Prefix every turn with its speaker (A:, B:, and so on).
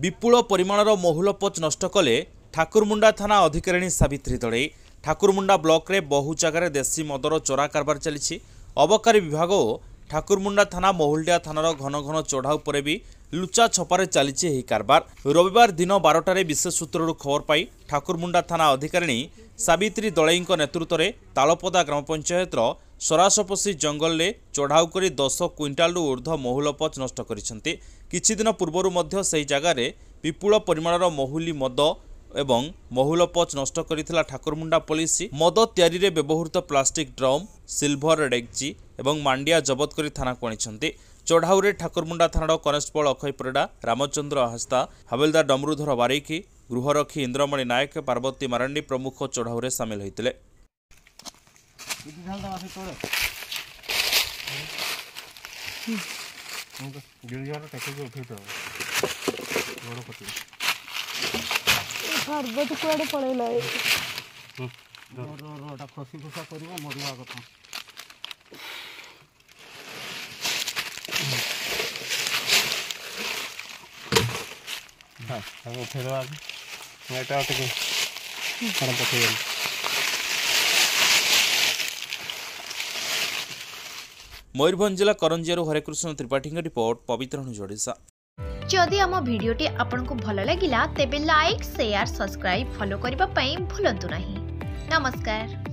A: विपुल परिमाणर महुलपोच नष्ट कले ठाकुरमुंडा थाना अधिकारिणी सावित्री दड़े। ठाकुरमुंडा ब्लॉक रे बहु जगार देशी मदर चोरा कारबार चली। अबकारी विभाग और ठाकुरमुंडा थाना महुलडिया थानार घन घन चढ़ाऊ पर भी लुचा छपारे चली कारबार। रविवार दिन 12टार विशेष सूत्रु खबर पाई ठाकुरमुंडा थाना अधिकारिणी सावित्री दलई नेतृत्व में तालपदा ग्राम पंचायत सरासपसी जंगल में चढ़ाऊ कर 10 क्विंटाल ऊर्ध्व महुलपोच नष्ट करिसेंती। किछि दिन पूर्वरु मध्य सही जगार विपुल परिमाणर महुली मद एवं महुलपोच नष्ट करिथिला ठाकुरमुंडा पुलिस। मद तैयारी रे व्यवहृत प्लास्टिक ड्रम, सिल्भर डेक्ची एवं मांडिया जबत करी थाना को आनिछंती। चढ़ाऊ रे ठाकुरमुंडा थानार कनेस्टेबल अक्षय परिडा, रामचंद्र हस्ता, हवेलदार डमरुधर बारिकी, गृहरक्षी इंद्रमणि नायक, पार्वती मारांडी प्रमुख चढ़ाऊ रे सामिल होइतिले।
B: पार्वती कुआडे पळेला
C: खसी खुसा कर मरिया कथा
A: मयूरभंज जिला करंजियारू हरेकृष्ण त्रिपाठी रिपोर्ट, पवित्र जोड़ीसा।
D: जदि आम भिडियोटी आपंक भल लगा तेब लाइक, शेयर, सब्सक्राइब, फॉलो करने को भूलु नहीं। नमस्कार।